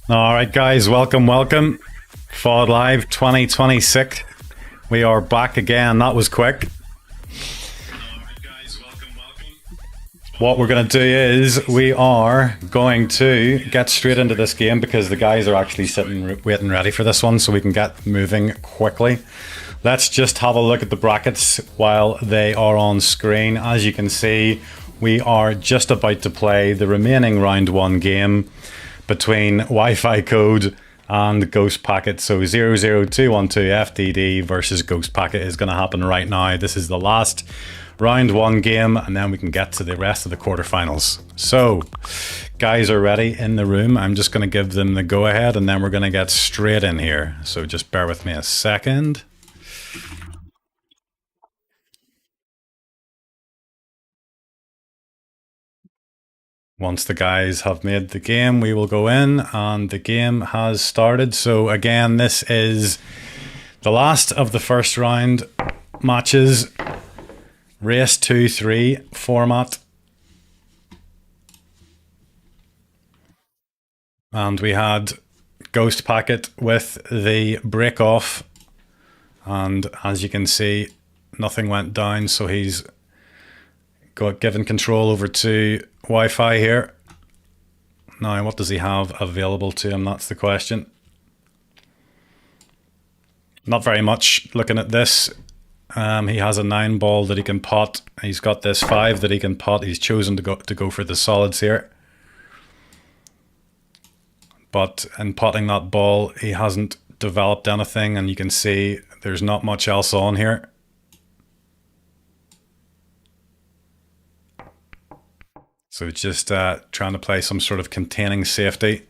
All right, guys, welcome. FlyOrDie Live 2026. We are back again. That was quick. What we're going to do is we are going to get straight into this game because the guys are actually sitting waiting ready for this one, so we can get moving quickly. Let's just have a look at the brackets while they are on screen. As you can see, we are just about to play the remaining round one game between Wi-Fi Code and GhostPacket. So 00212 FDD versus GhostPacket is going to happen right now. This is the last round one game, and then we can get to the rest of the quarterfinals. So guys are ready in the room. I'm just going to give them the go ahead, and then we're going to get straight in here. So just bear with me a second. Once the guys have made the game, we will go in, and the game has started. So again, this is the last of the first round matches. Race 2-3 format. And we had GhostPacket with the break off. And as you can see, nothing went down, so he's got given control over to Wi-Fi here. Now, what does he have available to him? That's the question. Not very much looking at this. He has a 9-ball that he can pot. He's got this 5 that he can pot. He's chosen to go for the solids here. But in potting that ball, he hasn't developed anything, and you can see there's not much else on here. So just trying to play some sort of containing safety.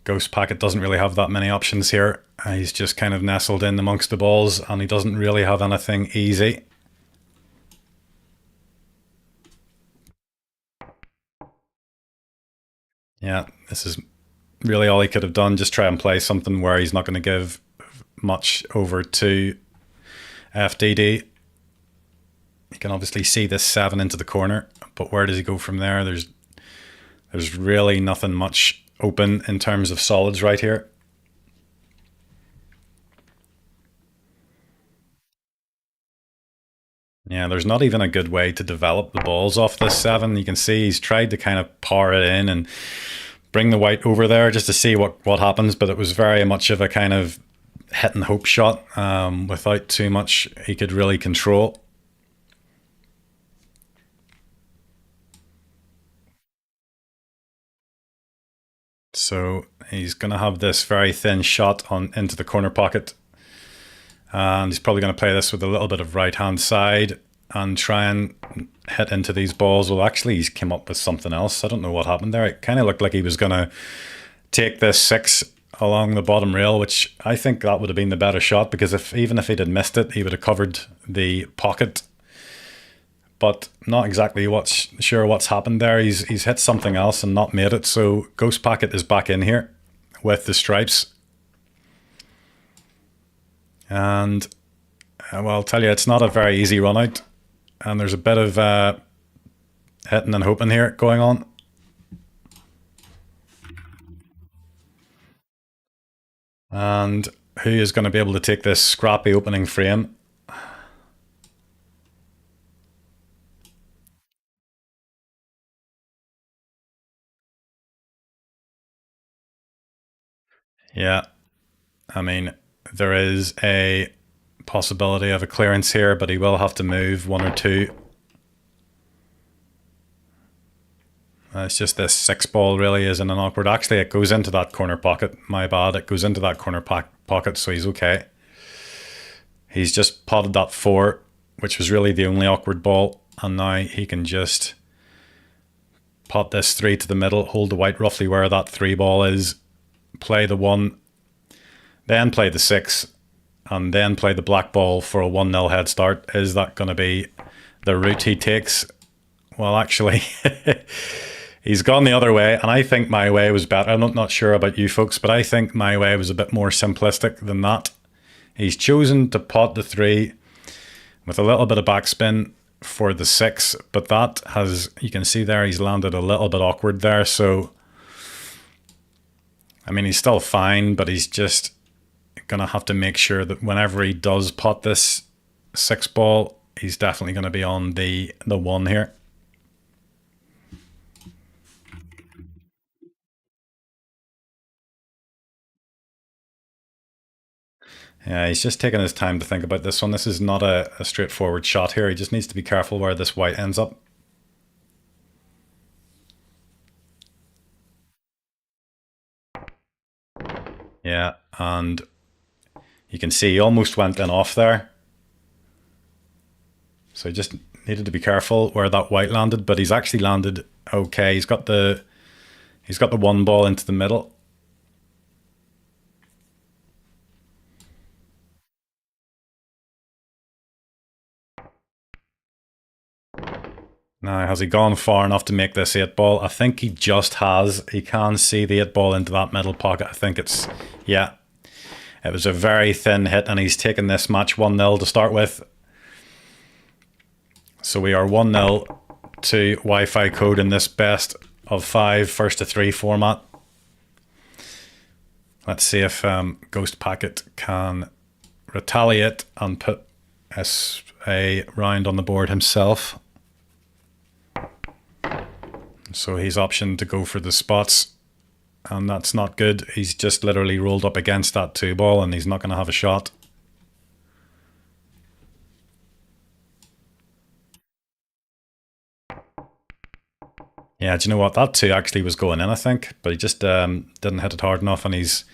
GhostPacket doesn't really have that many options here. He's just kind of nestled in amongst the balls, and he doesn't really have anything easy. Yeah, this is really all he could have done. Just try and play something where he's not going to give much over to FDD. You can obviously see this 7 into the corner, but where does he go from there? There's really nothing much open in terms of solids right here. Yeah, there's not even a good way to develop the balls off this 7. You can see he's tried to kind of power it in and bring the white over there just to see what happens, but it was very much of a kind of hit and hope shot without too much he could really control. So he's going to have this very thin shot into the corner pocket. And he's probably going to play this with a little bit of right-hand side and try and hit into these balls. Well, actually, he's came up with something else. I don't know what happened there. It kind of looked like he was going to take this 6 along the bottom rail, which I think that would have been the better shot, because even if he'd had missed it, he would have covered the pocket. But not exactly sure what's happened there. He's hit something else and not made it. So GhostPacket is back in here with the stripes. And well, I'll tell you, it's not a very easy run out. And there's a bit of hitting and hoping here going on. And who is going to be able to take this scrappy opening frame? Yeah, I mean, there is a possibility of a clearance here, but he will have to move 1 or 2. It's just this 6-ball really isn't an awkward. Actually, it goes into that corner pocket. My bad. It goes into that corner pocket, so he's okay. He's just potted that 4, which was really the only awkward ball, and now he can just pot this 3 to the middle, hold the white roughly where that 3-ball is, play the 1, then play the 6, and then play the black ball for a 1-0 head start. Is that going to be the route he takes? Well, actually, he's gone the other way, and I think my way was better. I'm not sure about you folks, but I think my way was a bit more simplistic than that. He's chosen to pot the 3 with a little bit of backspin for the 6, but that has, you can see there, he's landed a little bit awkward there. So I mean, he's still fine, but he's just going to have to make sure that whenever he does pot this 6-ball, he's definitely going to be on the 1 here. Yeah, he's just taking his time to think about this one. This is not a straightforward shot here. He just needs to be careful where this white ends up. Yeah, and you can see he almost went in off there. So he just needed to be careful where that white landed, but he's actually landed okay. He's got the 1 ball into the middle. Now, has he gone far enough to make this 8-ball? I think he just has. He can see the 8-ball into that middle pocket. I think it's, yeah. It was a very thin hit, and he's taken this match 1-0 to start with. So we are 1-0 to Wi-Fi code in this best of 5 first to 3 format. Let's see if GhostPacket can retaliate and put a round on the board himself. So he's optioned to go for the spots, and that's not good. He's just literally rolled up against that 2-ball, and he's not going to have a shot. Yeah, do you know what? That 2 actually was going in, I think, but he just didn't hit it hard enough, and he's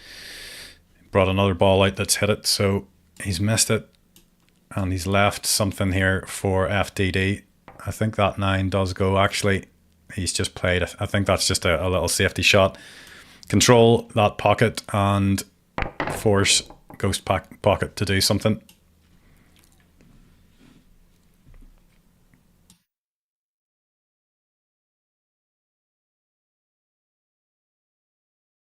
brought another ball out that's hit it, so he's missed it, and he's left something here for FDD. I think that 9 does go, actually. He's just played, I think that's just a little safety shot. Control that pocket and force GhostPacket to do something.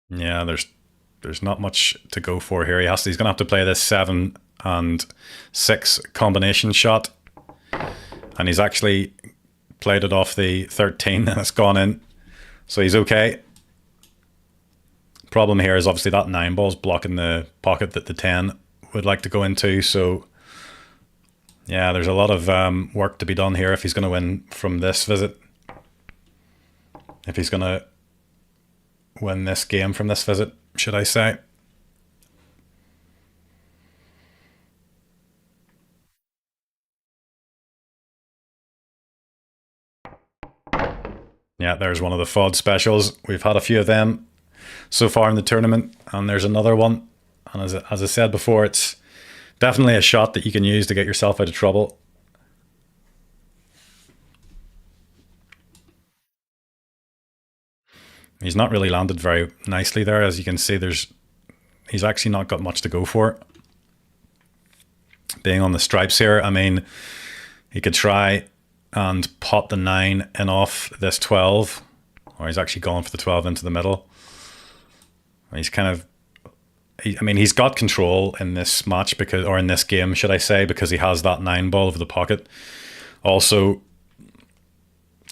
Yeah, there's not much to go for here. He's going to have to play this 7 and 6 combination shot, and he's actually played it off the 13 and it's gone in, so he's okay. Problem here is obviously that 9 ball's blocking the pocket that the 10 would like to go into, so yeah, there's a lot of work to be done here if he's going to win from this visit. If he's going to win this game from this visit, should I say. Yeah, there's one of the FOD specials. We've had a few of them so far in the tournament, and there's another one. And as I said before, it's definitely a shot that you can use to get yourself out of trouble. He's not really landed very nicely there. As you can see, he's actually not got much to go for. Being on the stripes here, I mean, he could try and pot the 9 in off this 12, or he's actually gone for the 12 into the middle. He's kind of, I mean, he's got control in this match because, or in this game, should I say, because he has that 9 ball over the pocket. Also,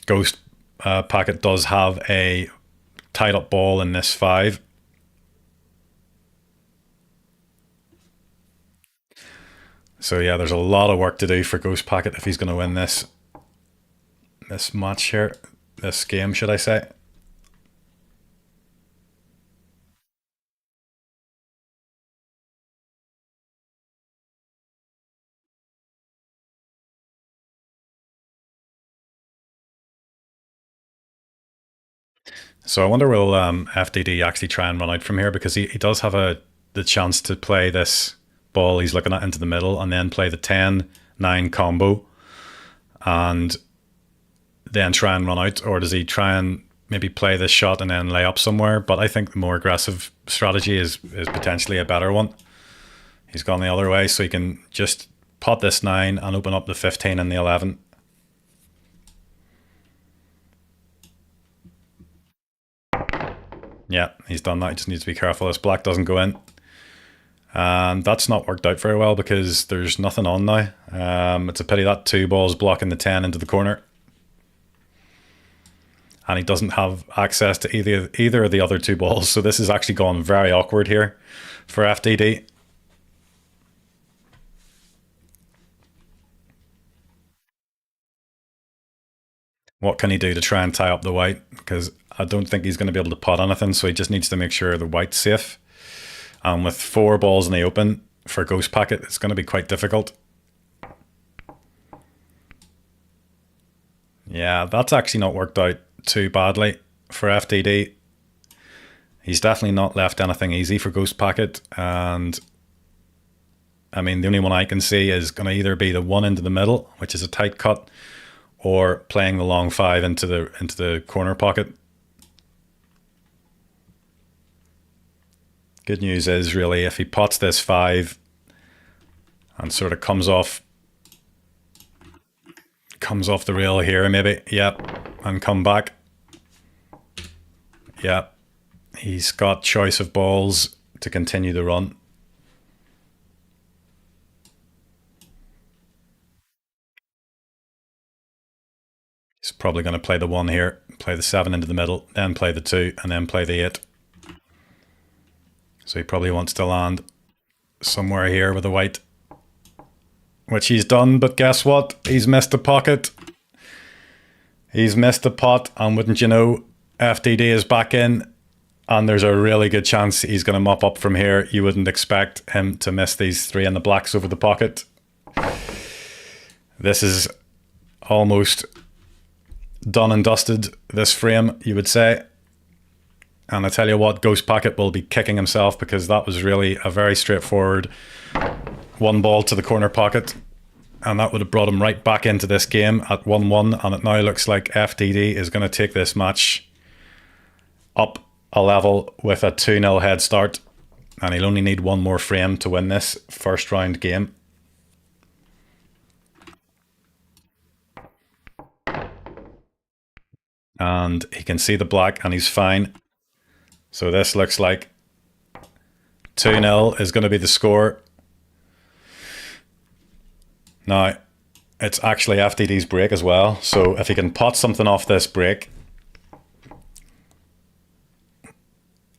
GhostPacket does have a tied up ball in this 5. So yeah, there's a lot of work to do for GhostPacket if he's going to win this match here, this game, should I say. So I wonder will FDD actually try and run out from here, because he does have the chance to play this ball he's looking at into the middle and then play the 10-9 combo and then try and run out, or does he try and maybe play this shot and then lay up somewhere? But I think the more aggressive strategy is potentially a better one. He's gone the other way, so he can just pot this 9 and open up the 15 and the 11. Yeah, he's done that. He just needs to be careful this black doesn't go in. And that's not worked out very well because there's nothing on now. It's a pity that 2 ball's blocking the 10 into the corner. and he doesn't have access to either of the other two balls. So this is actually gone very awkward here for FDD. What can he do to try and tie up the white? Because I don't think he's going to be able to pot anything, so he just needs to make sure the white's safe. And with 4 balls in the open for GhostPacket, it's going to be quite difficult. Yeah, that's actually not worked out too badly for FDD. He's definitely not left anything easy for GhostPacket, and I mean, the only one I can see is going to either be the one into the middle, which is a tight cut, or playing the long 5 into the corner pocket. Good news is really if he pots this 5 and sort of comes off the rail here, maybe, yep, and come back. Yep, he's got choice of balls to continue the run. He's probably going to play the 1 here, play the 7 into the middle, then play the 2, and then play the 8. So he probably wants to land somewhere here with a white, which he's done, but guess what? He's missed a pocket. He's missed a pot, and wouldn't you know, FDD is back in, and there's a really good chance he's going to mop up from here. You wouldn't expect him to miss these 3 in the blacks over the pocket. This is almost done and dusted, this frame, you would say. And I tell you what, GhostPacket will be kicking himself, because that was really a very straightforward 1 ball to the corner pocket, and that would have brought him right back into this game at 1-1, and it now looks like FDD is going to take this match up a level with a 2-0 head start, and he'll only need 1 more frame to win this first round game. And he can see the black and he's fine. So this looks like 2-0 is going to be the score. Now, it's actually FDD's break as well. So if he can pot something off this break,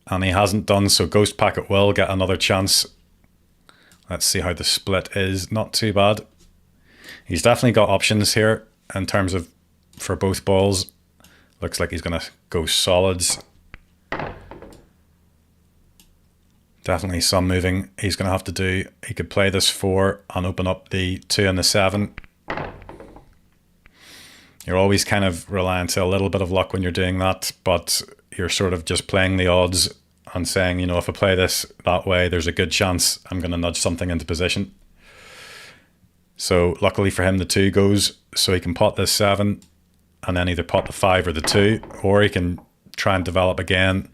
and he hasn't done, so GhostPacket will get another chance. Let's see how the split is. Not too bad. He's definitely got options here in terms of for both balls. Looks like he's going to go solids. Definitely some moving he's going to have to do. He could play this 4 and open up the 2 and the 7. You're always kind of reliant on a little bit of luck when you're doing that, but you're sort of just playing the odds and saying, you know, if I play this that way, there's a good chance I'm going to nudge something into position. So luckily for him, the 2 goes, so he can pot this 7 and then either pot the 5 or the 2, or he can try and develop again.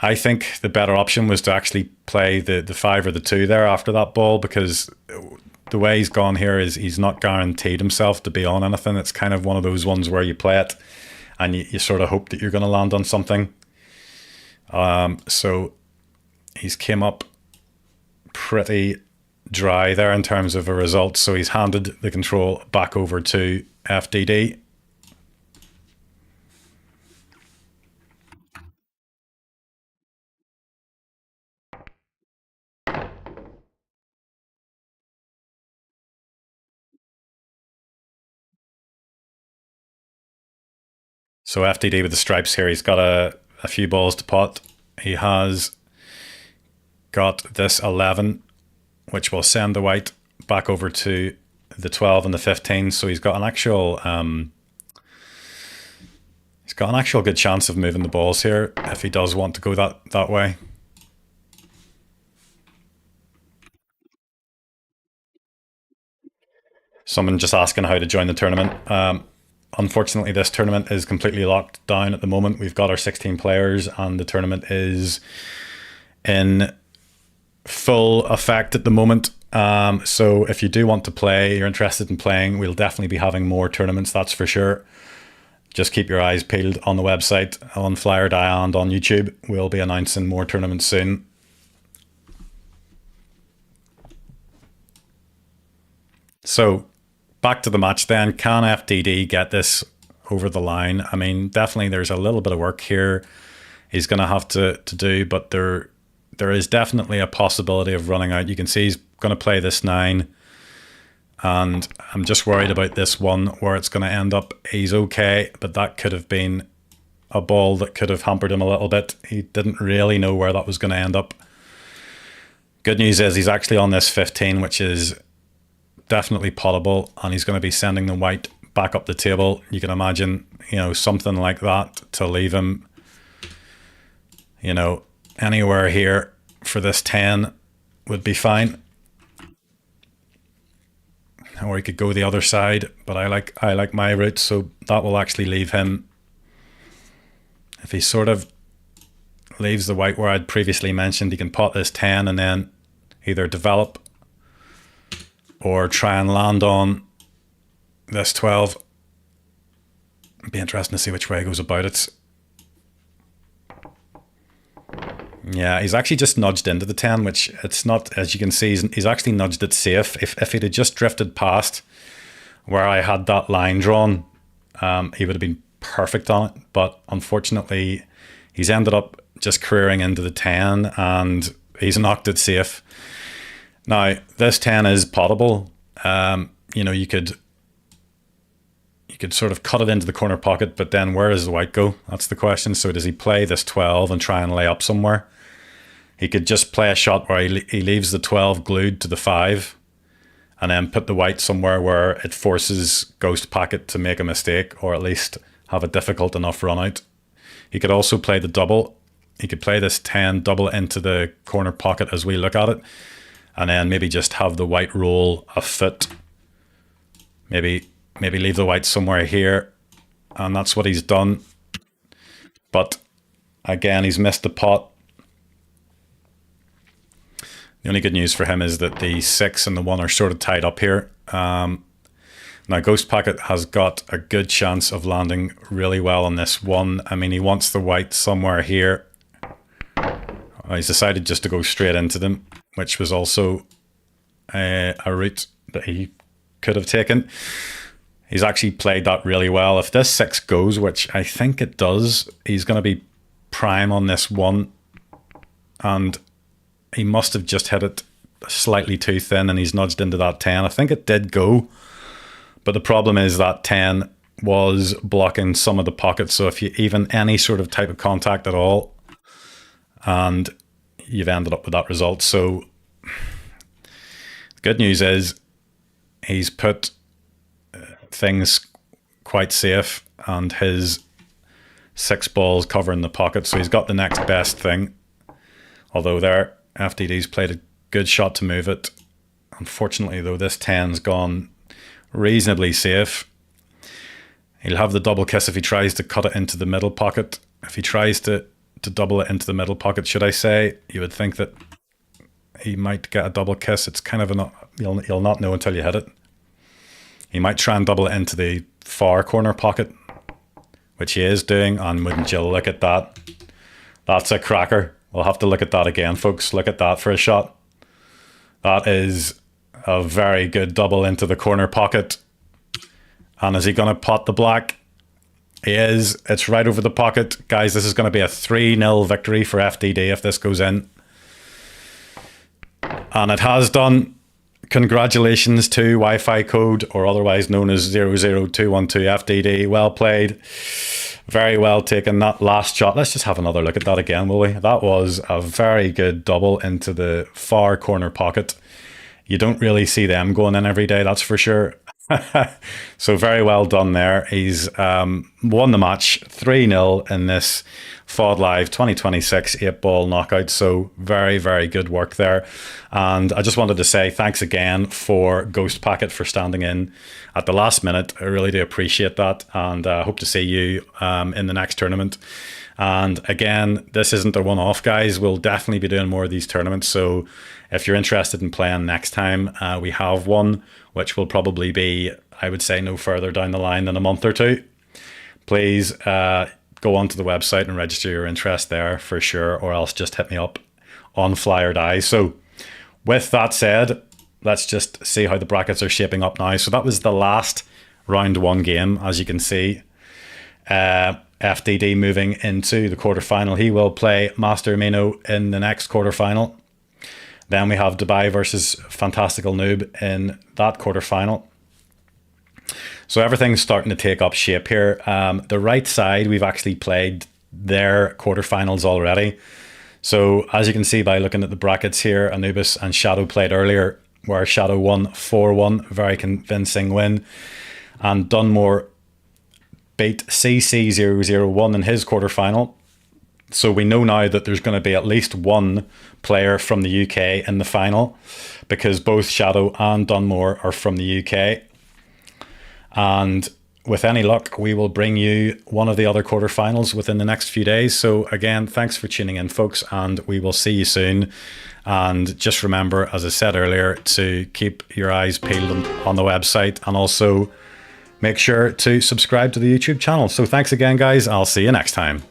I think the better option was to actually play the 5 or the 2 there after that ball, because the way he's gone here is he's not guaranteed himself to be on anything. It's kind of one of those ones where you play it and you sort of hope that you're going to land on something. So he's came up pretty dry there in terms of a result. So he's handed the control back over to FDD. So FDD with the stripes here, he's got a few balls to pot. He has got this 11, which will send the white back over to the 12 and the 15. So he's got an actual good chance of moving the balls here if he does want to go that way. Someone just asking how to join the tournament. Unfortunately, this tournament is completely locked down at the moment. We've got our 16 players and the tournament is in full effect at the moment. So if you do want to play, you're interested in playing, we'll definitely be having more tournaments, that's for sure. Just keep your eyes peeled on the website, on FlyOrDie and on YouTube. We'll be announcing more tournaments soon. So back to the match then. Can FDD get this over the line. I mean, definitely there's a little bit of work here he's going to have to do, but there is definitely a possibility of running out. You can see he's going to play this 9, and I'm just worried about this one where it's going to end up. He's okay, but that could have been a ball that could have hampered him a little bit. He didn't really know where that was going to end up. Good news is he's actually on this 15, which is definitely potable, and he's going to be sending the white back up the table. You can imagine, you know, something like that to leave him, you know, anywhere here for this 10 would be fine. Or he could go the other side, but I like my route, so that will actually leave him. If he sort of leaves the white where I'd previously mentioned, he can pot this 10 and then either develop or try and land on this 12. It'd be interesting to see which way he goes about it. Yeah, he's actually just nudged into the 10, which it's not, as you can see, he's actually nudged it safe. If he'd have just drifted past where I had that line drawn, he would have been perfect on it. But unfortunately, he's ended up just careering into the 10 and he's knocked it safe. Now, this 10 is potable. You know, you could sort of cut it into the corner pocket, but then where does the white go? That's the question. So does he play this 12 and try and lay up somewhere? He could just play a shot where he leaves the 12 glued to the 5 and then put the white somewhere where it forces GhostPacket to make a mistake or at least have a difficult enough run out. He could also play the double. He could play this 10, double into the corner pocket as we look at it, and then maybe just have the white roll a foot. Maybe leave the white somewhere here, and that's what he's done. But again, he's missed the pot. The only good news for him is that the 6 and the 1 are sort of tied up here. Now, GhostPacket has got a good chance of landing really well on this 1. I mean, he wants the white somewhere here. He's decided just to go straight into them, which was also a route that he could have taken. He's actually played that really well. If this 6 goes, which I think it does, he's going to be prime on this 1. And he must have just hit it slightly too thin and he's nudged into that 10. I think it did go. But the problem is that 10 was blocking some of the pockets. So if you even any sort of type of contact at all, and you've ended up with that result. So the good news is he's put things quite safe and his 6 balls covering the pocket. So he's got the next best thing. Although there, FDD's played a good shot to move it. Unfortunately, though, this 10's gone reasonably safe. He'll have the double kiss if he tries to cut it into the middle pocket. If he tries to double it into the middle pocket, should I say, you would think that he might get a double kiss. It's kind of you'll not know until you hit it. He might try and double it into the far corner pocket, which he is doing, and wouldn't you look at that? That's a cracker. We'll have to look at that again, folks. Look at that for a shot. That is a very good double into the corner pocket. And is he going to pot the black? He is. It's right over the pocket. Guys, this is going to be a 3-0 victory for FDD if this goes in. And it has done. Congratulations to Wi-Fi code, or otherwise known as 00212 FDD. Well played. Very well taken, that last shot. Let's just have another look at that again, will we? That was a very good double into the far corner pocket. You don't really see them going in every day, that's for sure. So very well done there. He's won the match 3-0 in this FOD Live 2026 8-ball knockout. So very, very good work there. And I just wanted to say thanks again for GhostPacket for standing in at the last minute. I really do appreciate that, and hope to see you in the next tournament. And again, this isn't a one-off, guys. We'll definitely be doing more of these tournaments. So if you're interested in playing next time, we have one, which will probably be, I would say, no further down the line than a month or two. Please go onto the website and register your interest there for sure, or else just hit me up on FlyOrDie. So with that said, let's just see how the brackets are shaping up now. So that was the last round 1 game, as you can see. FDD moving into the quarterfinal. He will play Master Amino in the next quarterfinal. Then we have Dubai versus Fantastical Noob in that quarterfinal. So everything's starting to take up shape here. The right side, we've actually played their quarterfinals already. So as you can see by looking at the brackets here, Anubis and Shadow played earlier, where Shadow won 4-1, very convincing win. And Dunmore beat CC001 in his quarterfinal. So we know now that there's going to be at least one player from the UK in the final, because both Shadow and Dunmore are from the UK. And with any luck, we will bring you one of the other quarterfinals within the next few days. So again, thanks for tuning in, folks, and we will see you soon. And just remember, as I said earlier, to keep your eyes peeled on the website, and also make sure to subscribe to the YouTube channel. So thanks again, guys. I'll see you next time.